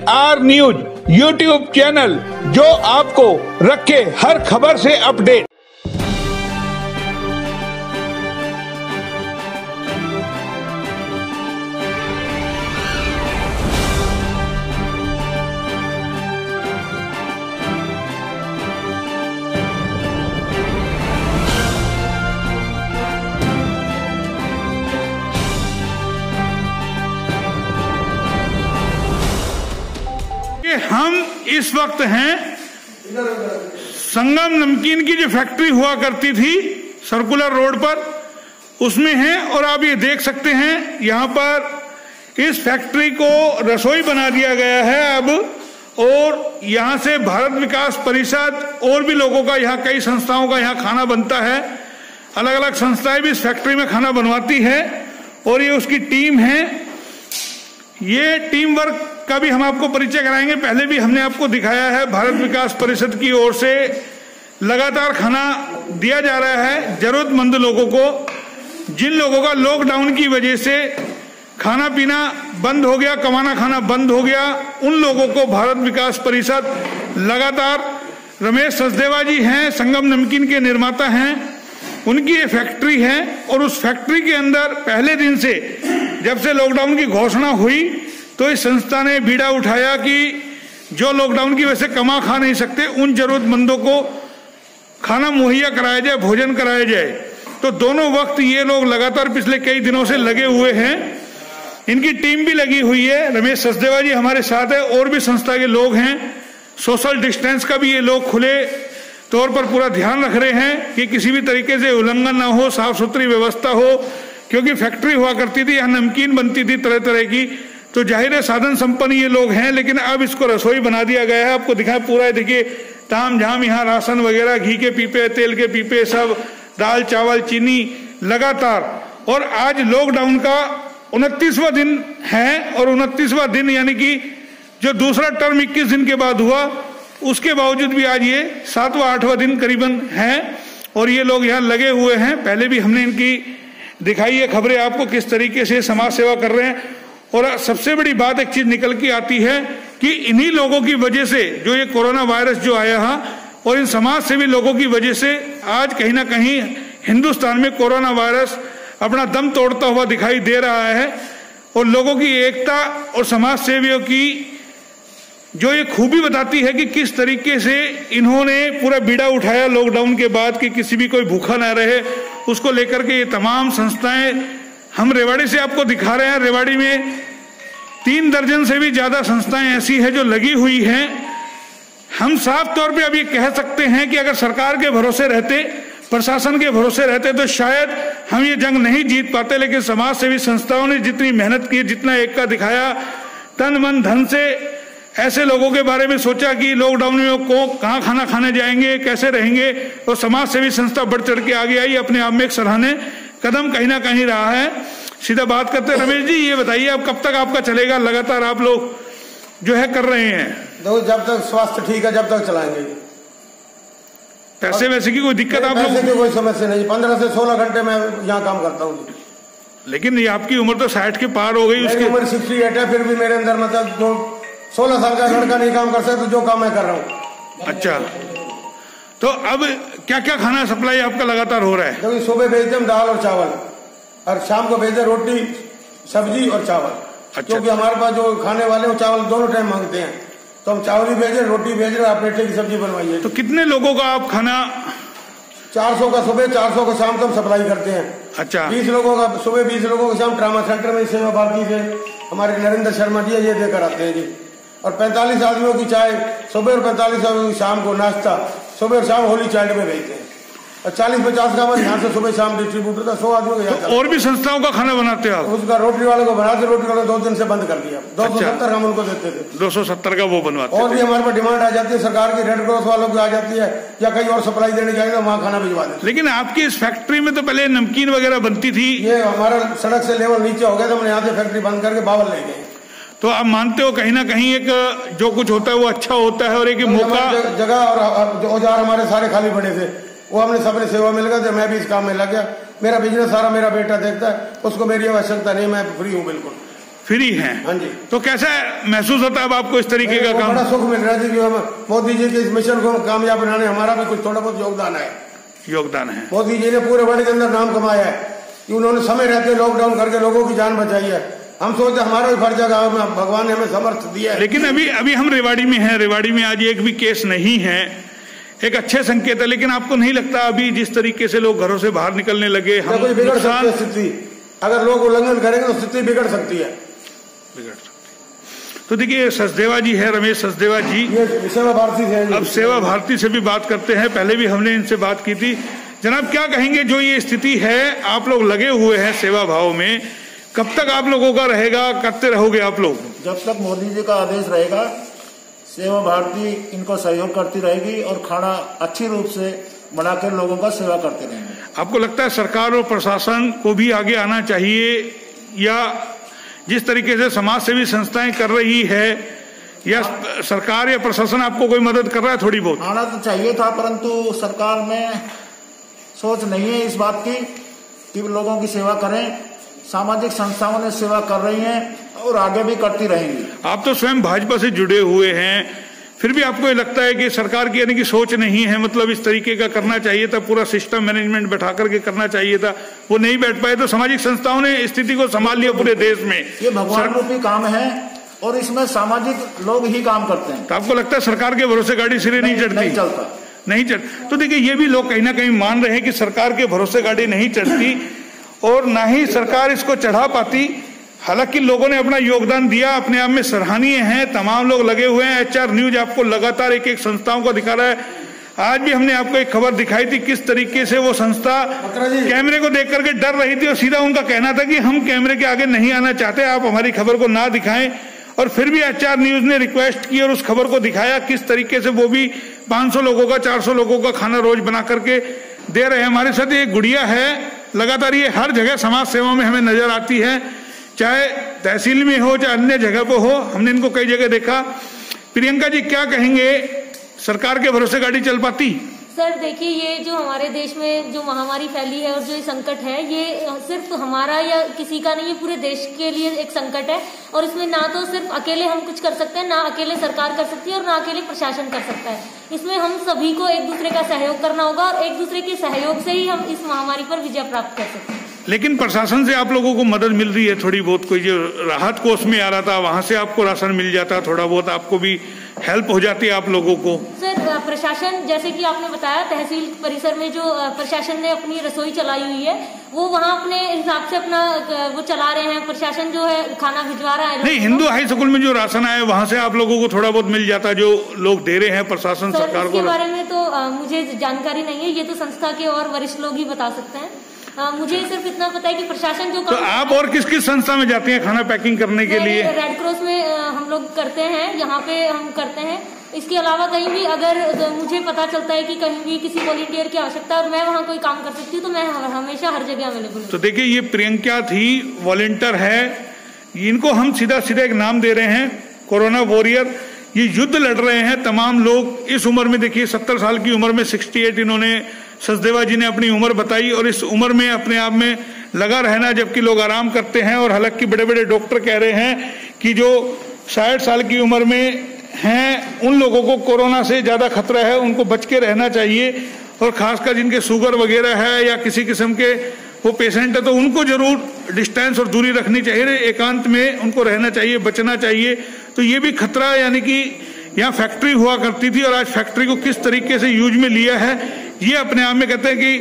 AR news YouTube channel, जो आपको रखे हर खबर से अपडेट। हम इस वक्त हैं संगम नमकीन की जो फैक्ट्री हुआ करती थी सर्कुलर रोड पर, उसमें हैं। और आप ये देख सकते हैं यहाँ पर इस फैक्ट्री को रसोई बना दिया गया है अब, और यहाँ से भारत विकास परिषद और भी लोगों का, यहाँ कई संस्थाओं का यहाँ खाना बनता है। अलग अलग संस्थाएं भी इस फैक्ट्री में खाना बनवाती है और ये उसकी टीम है। ये टीम वर्क का भी हम आपको परिचय कराएंगे। पहले भी हमने आपको दिखाया है, भारत विकास परिषद की ओर से लगातार खाना दिया जा रहा है जरूरतमंद लोगों को। जिन लोगों का लॉकडाउन की वजह से खाना पीना बंद हो गया, कमाना खाना बंद हो गया, उन लोगों को भारत विकास परिषद लगातार, रमेश सचदेवा जी हैं, संगम नमकीन के निर्माता हैं, उनकी ये फैक्ट्री है। और उस फैक्ट्री के अंदर पहले दिन से, जब से लॉकडाउन की घोषणा हुई, तो इस संस्था ने बीड़ा उठाया कि जो लॉकडाउन की वजह से कमा खा नहीं सकते, उन जरूरतमंदों को खाना मुहैया कराया जाए, भोजन कराया जाए। तो दोनों वक्त ये लोग लगातार पिछले कई दिनों से लगे हुए हैं। इनकी टीम भी लगी हुई है। रमेश सचदेवा जी हमारे साथ है, और भी संस्था के लोग हैं। सोशल डिस्टेंस का भी ये लोग खुले तौर पर पूरा ध्यान रख रहे हैं कि किसी भी तरीके से उल्लंघन ना हो, साफ सुथरी व्यवस्था हो। क्योंकि फैक्ट्री हुआ करती थी, यहाँ नमकीन बनती थी तरह तरह की, तो जाहिर है साधन संपन्न ये लोग हैं। लेकिन अब इसको रसोई बना दिया गया है। आपको दिखाएं पूरा, देखिए ताम झाम, यहाँ राशन वगैरह, घी के पीपे, तेल के पीपे, सब दाल चावल चीनी लगातार। और आज लॉकडाउन का 29वां दिन है, और 29वां दिन यानी कि जो दूसरा टर्म 21 दिन के बाद हुआ, उसके बावजूद भी आज ये 7वां 8वां दिन करीबन है, और ये लोग यहाँ लगे हुए हैं। पहले भी हमने इनकी दिखाई है खबरें आपको, किस तरीके से समाज सेवा कर रहे हैं। और सबसे बड़ी बात एक चीज निकल के आती है कि इन्हीं लोगों की वजह से जो ये कोरोना वायरस जो आया है, और इन समाज सेवी लोगों की वजह से आज कहीं ना कहीं हिंदुस्तान में कोरोना वायरस अपना दम तोड़ता हुआ दिखाई दे रहा है। और लोगों की एकता और समाज सेवियों की जो ये खूबी बताती है कि किस तरीके से इन्होंने पूरा बीड़ा उठाया लॉकडाउन के बाद, कि किसी भी कोई भूखा ना रहे, उसको लेकर के ये तमाम संस्थाएं हम रेवाड़ी से आपको दिखा रहे हैं। रेवाड़ी में 3 दर्जन से भी ज्यादा संस्थाएं ऐसी हैं जो लगी हुई हैं। हम साफ तौर पे अब ये कह सकते हैं कि अगर सरकार के भरोसे रहते, प्रशासन के भरोसे रहते, तो शायद हम ये जंग नहीं जीत पाते। लेकिन समाज सेवी संस्थाओं ने जितनी मेहनत की, जितना एकता दिखाया, तन मन धन से ऐसे लोगों के बारे में सोचा कि लॉकडाउन में को कहाँ खाना खाने जाएंगे, कैसे रहेंगे, और समाज सेवी संस्था बढ़ चढ़ के आगे आई। अपने आप में एक सराहनीय कदम कहीं ना कहीं रहा है। सीधा बात करते हैं, रमेश जी ये बताइए, अब कब तक आपका चलेगा? लगातार आप लोग जो है कर रहे हैं। तो जब तक स्वास्थ्य ठीक है, जब तक चलाएंगे। पैसे वैसे की कोई दिक्कत आप लोग? पैसे की कोई समस्या नहीं। 15 से 16 घंटे मैं यहाँ काम करता हूँ। लेकिन ये आपकी उम्र तो 60 के पार हो गई। उसकी उम्र 68 है, फिर भी मेरे अंदर मतलब जो 16 साल का लड़का नहीं काम कर सकता, तो जो काम मैं कर रहा हूँ। अच्छा, तो अब क्या क्या खाना सप्लाई आपका लगातार हो रहा है? क्योंकि सुबह भेजते हम दाल और चावल, और शाम को भेजते रोटी सब्जी और चावल। अच्छा। क्योंकि हमारे पास जो खाने वाले वो चावल दोनों टाइम मांगते हैं, तो हम चावल ही भेज रहे, रोटी भेज रहे, आप पेठे की सब्जी बनवाइए। तो कितने लोगों का आप खाना? 400 का सुबह, 400 का शाम तक सप्लाई करते हैं। अच्छा। 20 लोगों का सुबह, 20 लोगों का शाम। ट्रामा सेंटर में सेवा भारती से हमारे नरेंद्र शर्मा जी ये देकर आते हैं जी। और 45 आदमियों की चाय सुबह, और 45 आदमियों की शाम को नाश्ता सुबह और शाम होली चाइल्ड में भेजते हैं। और 40-50 का हमारे यहाँ से सुबह शाम डिस्ट्रीब्यूटर था, 100 आदमियों का। तो और भी संस्थाओं का खाना बनाते हैं आप? उसका रोटी वाले को बनाते, रोटी वाले 2 दिन से बंद कर दिया। 270 हम उनको देते थे। 270 का वो बनवाते। और भी हमारे पास डिमांड आ जाती है सरकार की, रेड क्रॉस वालों की आ जाती है, या कहीं और सप्लाई देने जाएगा तो वहाँ खाना भिजवा देते। लेकिन आपकी इस फैक्ट्री में तो पहले नमकीन वगैरह बनती थी। ये हमारा सड़क से लेवल नीचे हो गया, तो हमने यहाँ से फैक्ट्री बंद करके बावल ले गए। तो आप मानते हो कहीं ना कहीं एक जो कुछ होता है वो अच्छा होता है, और एक मौका, जगह और औजार हमारे सारे खाली पड़े थे, वो हमने सबने सेवा में लगा, मैं भी इस काम में लग गया। मेरा बिजनेस सारा मेरा बेटा देखता है, उसको मेरी आवश्यकता नहीं, मैं फ्री हूँ बिल्कुल। फ्री हैं। हाँ जी। तो कैसा महसूस होता है अब आपको इस तरीके का काम? बड़ा सुख मिल रहा है कि हम मोदी जी के इस मिशन को कामयाब बनाने हमारा भी कुछ थोड़ा बहुत योगदान है। मोदी जी ने पूरे वर्ल्ड के अंदर नाम कमाया है कि उन्होंने समय रहते लॉकडाउन करके लोगों की जान बचाई है। हम सोचते हमारा भी फर्ज है, भगवान ने हमें समर्थ दिया है। लेकिन अभी हम रेवाड़ी में हैं, रेवाड़ी में आज एक भी केस नहीं है, एक अच्छे संकेत है। लेकिन आपको नहीं लगता अभी जिस तरीके से लोग घरों से बाहर निकलने लगे, हम बिगड़ सकती है स्थिति, अगर लोग उल्लंघन करेंगे तो स्थिति बिगड़ सकती है। तो देखिए सचदेवा जी है, रमेश सचदेवा जी, ये सेवा भारती से है। अब सेवा भारती से भी बात करते हैं, पहले भी हमने इनसे बात की थी। जनाब क्या कहेंगे, जो ये स्थिति है, आप लोग लगे हुए हैं सेवा भाव में, कब तक आप लोगों का रहेगा, करते रहोगे आप लोग? जब तक मोदी जी का आदेश रहेगा सेवा भारती इनको सहयोग करती रहेगी और खाना अच्छी रूप से बनाकर लोगों का सेवा करते रहेंगे। आपको लगता है सरकार और प्रशासन को भी आगे आना चाहिए, या जिस तरीके से समाज सेवी संस्थाएं कर रही है, या सरकार या प्रशासन आपको कोई मदद कर रहा है थोड़ी बहुत? आना तो चाहिए था, परंतु सरकार में सोच नहीं है इस बात की कि लोगों की सेवा करें। सामाजिक संस्थाओं ने सेवा कर रही हैं और आगे भी करती रहेंगी। आप तो स्वयं भाजपा से जुड़े हुए हैं, फिर भी आपको ये लगता है कि सरकार की यानी कि सोच नहीं है, मतलब इस तरीके का करना चाहिए था, पूरा सिस्टम मैनेजमेंट बैठा करके करना चाहिए था, वो नहीं बैठ पाए, तो सामाजिक संस्थाओं ने स्थिति को संभाल लिया पूरे देश में। ये भगवान रूपी काम है और इसमें सामाजिक लोग ही काम करते हैं। तो आपको लगता है सरकार के भरोसे गाड़ी सिरे नहीं चढ़ती? नहीं चलता, नहीं चढ़। तो देखिए ये भी लोग कहीं ना कहीं मान रहे हैं कि सरकार के भरोसे गाड़ी नहीं चढ़ती और ना ही सरकार इसको चढ़ा पाती। हालांकि लोगों ने अपना योगदान दिया, अपने आप में सराहनीय है, तमाम लोग लगे हुए हैं। HR न्यूज आपको लगातार एक एक संस्थाओं को दिखा रहा है। आज भी हमने आपको एक खबर दिखाई थी किस तरीके से वो संस्था कैमरे को देख करके डर रही थी और सीधा उनका कहना था कि हम कैमरे के आगे नहीं आना चाहते, आप हमारी खबर को ना दिखाएं। और फिर भी HR न्यूज ने रिक्वेस्ट की और उस खबर को दिखाया किस तरीके से वो भी 500 लोगों का 400 लोगों का खाना रोज बना करके दे रहे हैं। हमारे साथ एक गुड़िया है, लगातार ये हर जगह समाज सेवा में हमें नजर आती है, चाहे तहसील में हो चाहे अन्य जगह पर हो, हमने इनको कई जगह देखा। प्रियंका जी क्या कहेंगे, सरकार के भरोसे गाड़ी चल पाती? सर देखिए, ये जो हमारे देश में जो महामारी फैली है और जो ये संकट है, ये सिर्फ हमारा या किसी का नहीं, ये पूरे देश के लिए एक संकट है। और इसमें ना तो सिर्फ अकेले हम कुछ कर सकते हैं, ना अकेले सरकार कर सकती है और ना अकेले प्रशासन कर सकता है। इसमें हम सभी को एक दूसरे का सहयोग करना होगा और एक दूसरे के सहयोग से ही हम इस महामारी पर विजय प्राप्त कर सकते हैं। लेकिन प्रशासन से आप लोगों को मदद मिल रही है थोड़ी बहुत? कोई जो राहत कोष में आ रहा था वहां से आपको राशन मिल जाता, थोड़ा बहुत आपको भी हेल्प हो जाती है आप लोगों को? सर प्रशासन, जैसे कि आपने बताया, तहसील परिसर में जो प्रशासन ने अपनी रसोई चलाई हुई है, वो वहाँ अपने हिसाब से अपना वो चला रहे हैं। प्रशासन जो है खाना भिजवा रहा है। नहीं, हिंदू हाई स्कूल में जो राशन आया वहाँ से आप लोगों को थोड़ा बहुत मिल जाता, जो लोग दे रहे हैं प्रशासन सरकार को? इसके बारे में तो मुझे जानकारी नहीं है, ये तो संस्था के और वरिष्ठ लोग ही बता सकते हैं। मुझे सिर्फ इतना पता है कि प्रशासन जो तो आप और किस किस संस्था में जाते हैं खाना पैकिंग करने के लिए? रेड क्रॉस में हम लोग करते हैं, यहाँ पे हम करते हैं। इसके अलावा कहीं भी अगर मुझे पता चलता है कि कहीं भी किसी वॉलंटियर की आवश्यकता है और मैं वहाँ कोई काम कर सकती हूँ, तो मैं हमेशा हर जगह अवेलेबल हूँ। तो देखिए ये प्रियंका थी, वॉलंटियर है, इनको हम सीधा सीधा एक नाम दे रहे हैं, कोरोना वॉरियर। ये युद्ध लड़ रहे हैं तमाम लोग इस उम्र में। देखिए 70 साल की उम्र में 68 इन्होंने, सचदेवा जी ने अपनी उम्र बताई, और इस उम्र में अपने आप में लगा रहना, जबकि लोग आराम करते हैं। और हालांकि बड़े बड़े डॉक्टर कह रहे हैं कि जो 60 साल की उम्र में हैं उन लोगों को कोरोना से ज्यादा खतरा है, उनको बच के रहना चाहिए। और खासकर जिनके शुगर वगैरह है या किसी किस्म के वो पेशेंट है, तो उनको जरूर डिस्टेंस और दूरी रखनी चाहिए, एकांत में उनको रहना चाहिए, बचना चाहिए। तो ये भी खतरा, यानी कि यहाँ फैक्ट्री हुआ करती थी और आज फैक्ट्री को किस तरीके से यूज में लिया है, ये अपने आप में कहते हैं कि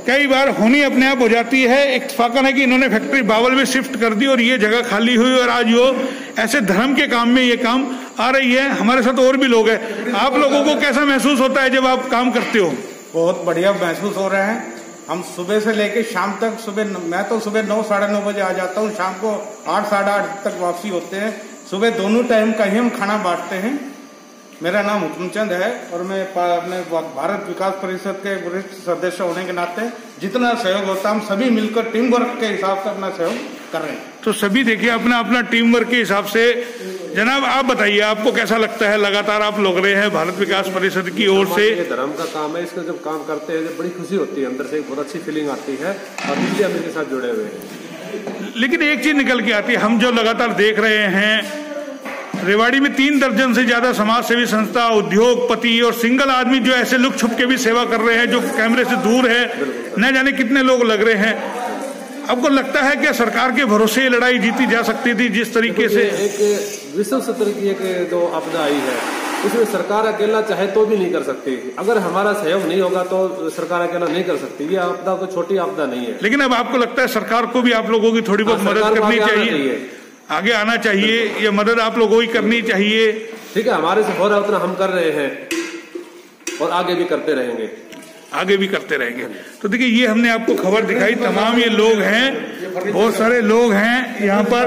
कई बार होनी अपने आप हो जाती है। इत्तेफाकन है कि इन्होंने फैक्ट्री बावल में शिफ्ट कर दी और ये जगह खाली हुई और आज वो ऐसे धर्म के काम में ये काम आ रही है। हमारे साथ और भी लोग हैं, आप लोगों को कैसा महसूस होता है जब आप काम करते हो? बहुत बढ़िया महसूस हो रहा है। हम सुबह से लेके शाम तक, मैं तो सुबह 9 साढ़े 9 बजे आ जाता हूँ, शाम को 8 साढ़े 8 तक वापसी होते हैं। सुबह दोनों टाइम का ही हम खाना बांटते हैं। मेरा नाम हुक्मचंद है और मैं अपने भारत विकास परिषद के वरिष्ठ सदस्य होने के नाते जितना सहयोग होता है हम सभी मिलकर टीम वर्क के हिसाब से अपना सहयोग कर रहे हैं। तो सभी देखिए अपना अपना टीम वर्क के हिसाब से। जनाब आप बताइए, आपको कैसा लगता है? लगातार आप लोग रहे हैं भारत विकास परिषद की ओर से। ये धर्म का काम है, इसका जब काम करते हैं जब बड़ी खुशी होती है, अंदर से एक बहुत अच्छी फीलिंग आती है और इसलिए हम इनके साथ जुड़े हुए हैं। लेकिन एक चीज निकल के आती है, हम जो लगातार देख रहे हैं, रेवाड़ी में 3 दर्जन से ज्यादा समाज सेवी संस्था, उद्योगपति और सिंगल आदमी जो ऐसे लुक छुप के भी सेवा कर रहे हैं, जो कैमरे से दूर है, न जाने कितने लोग लग रहे हैं। आपको लगता है कि सरकार के भरोसे ये लड़ाई जीती जा सकती थी जिस तरीके से? एक विश्व स्तर की एक जो आपदा आई है, उसमें सरकार अकेला चाहे तो भी नहीं कर सकती। अगर हमारा सहयोग नहीं होगा तो सरकार अकेला नहीं कर सकती। ये आपदा कोई छोटी आपदा नहीं है। लेकिन अब आपको लगता है सरकार को भी आप लोगों की थोड़ी बहुत मदद करनी चाहिए, आगे आना चाहिए, ये मदद आप लोगों की करनी चाहिए? ठीक है, हमारे से हो रहा है उतना हम कर रहे हैं और आगे भी करते रहेंगे, आगे भी करते रहेंगे। तो देखिए, ये हमने आपको खबर दिखाई, तमाम ये लोग हैं, बहुत सारे लोग हैं यहाँ पर।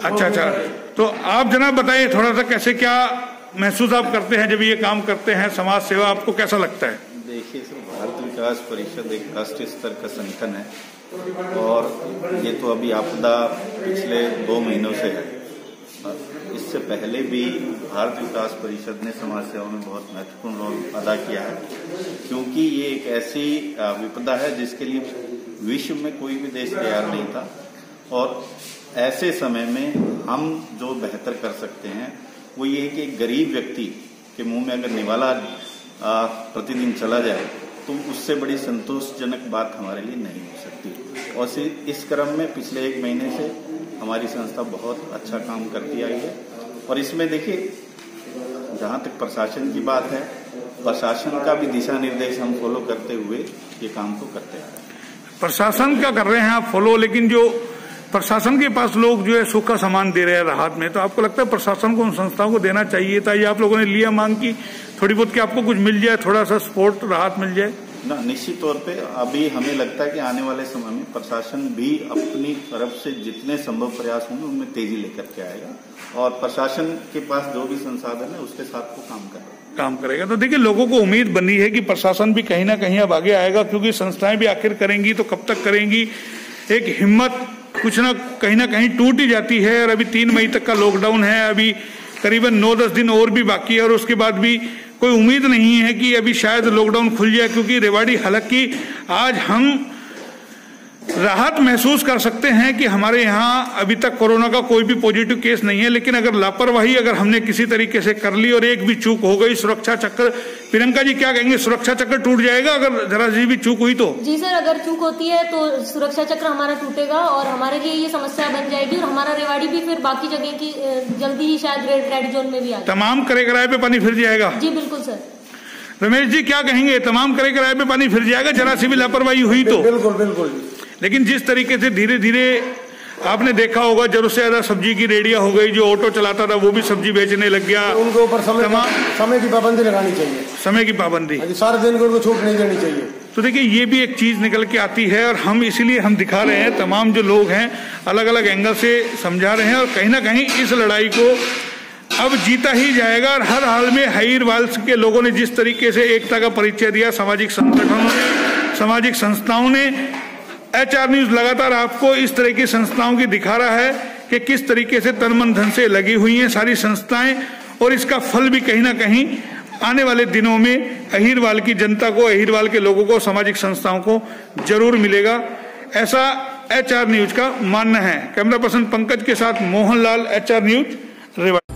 अच्छा, तो आप जनाब बताइए थोड़ा सा, कैसे क्या महसूस आप करते हैं जब ये काम करते हैं, समाज सेवा आपको कैसा लगता है? देखिए सर, भारत विकास परिषद एक राष्ट्रीय स्तर का संगठन है और ये तो अभी आपदा पिछले 2 महीनों से है। इससे पहले भी भारत विकास परिषद ने समाज सेवा में बहुत महत्वपूर्ण रोल अदा किया है, क्योंकि ये एक ऐसी विपदा है जिसके लिए विश्व में कोई भी देश तैयार नहीं था। और ऐसे समय में हम जो बेहतर कर सकते हैं वो ये है कि एक गरीब व्यक्ति के मुंह में अगर निवाला प्रतिदिन चला जाए तो उससे बड़ी संतोषजनक बात हमारे लिए नहीं हो सकती। और इस क्रम में पिछले 1 महीने से हमारी संस्था बहुत अच्छा काम करती आई है। और इसमें देखिए, जहाँ तक प्रशासन की बात है, प्रशासन का भी दिशा निर्देश हम फॉलो करते हुए ये काम को करते हैं। प्रशासन का कर रहे हैं आप फॉलो, लेकिन जो प्रशासन के पास लोग जो है सूखा सामान दे रहे हैं राहत में, तो आपको लगता है प्रशासन को उन संस्थाओं को देना चाहिए था? ये आप लोगों ने लिया मांग की थोड़ी बहुत कि आपको कुछ मिल जाए, थोड़ा सा सपोर्ट, राहत मिल जाए? ना, निश्चित तौर पे अभी हमें लगता है कि आने वाले समय में प्रशासन भी अपनी तरफ से जितने संभव प्रयास होंगे उनमें तेजी लेकर के आएगा और प्रशासन के पास जो भी संसाधन है उसके साथ वो काम करेगा। तो देखिए, लोगों को उम्मीद बनी है कि प्रशासन भी कहीं ना कहीं अब आगे आएगा, क्योंकि संस्थाएं भी आखिर करेंगी तो कब तक करेंगी। एक हिम्मत कुछ ना कहीं टूट ही जाती है। और अभी 3 मई तक का लॉकडाउन है, अभी करीबन 9-10 दिन और भी बाकी है और उसके बाद भी कोई उम्मीद नहीं है कि अभी शायद लॉकडाउन खुल जाए, क्योंकि रेवाड़ी, हालांकि आज हम राहत महसूस कर सकते हैं कि हमारे यहाँ अभी तक कोरोना का कोई भी पॉजिटिव केस नहीं है, लेकिन अगर लापरवाही अगर हमने किसी तरीके से कर ली और एक भी चूक हो गई, सुरक्षा चक्र, प्रियंका जी क्या कहेंगे, सुरक्षा चक्र टूट जाएगा अगर जरा सी भी चूक हुई तो? जी सर, अगर चूक होती है तो सुरक्षा चक्र हमारा टूटेगा और हमारे लिए ये समस्या बन जाएगी और हमारा रेवाड़ी भी फिर बाकी जगह की जल्दी ही शायद रेड जोन में भी आ जाए। तमाम करे कराए पे पानी फिर जाएगा? जी बिल्कुल सर। रमेश जी क्या कहेंगे, तमाम करे कराए पे पानी फिर जाएगा जरा सी भी लापरवाही हुई तो? बिल्कुल। लेकिन जिस तरीके से धीरे धीरे आपने देखा होगा, जरूरत से ज्यादा सब्जी की रेडिया हो गई, जो ऑटो चलाता था वो भी सब्जी बेचने लग गया। उनके ऊपर समय की पाबंदी लगानी चाहिए, समय की पाबंदी, सारे दिन को उनको छूट नहीं देनी चाहिए। तो देखिए, ये भी एक चीज निकल के आती है और हम इसीलिए हम दिखा रहे हैं, तमाम जो लोग हैं अलग अलग एंगल से समझा रहे हैं और कहीं ना कहीं इस लड़ाई को अब जीता ही जाएगा। और हर हाल में हाईरवाल के लोगों ने जिस तरीके से एकता का परिचय दिया, सामाजिक संगठनों ने, सामाजिक संस्थाओं ने, HR न्यूज लगातार आपको इस तरह की संस्थाओं की दिखा रहा है कि किस तरीके से तन मन धन से लगी हुई हैं सारी संस्थाएं, और इसका फल भी कहीं ना कहीं आने वाले दिनों में अहीरवाल की जनता को, अहीरवाल के लोगों को, सामाजिक संस्थाओं को जरूर मिलेगा, ऐसा HR न्यूज का मानना है। कैमरा पर्सन पंकज के साथ मोहनलाल, HR न्यूज, रेवाड़ी।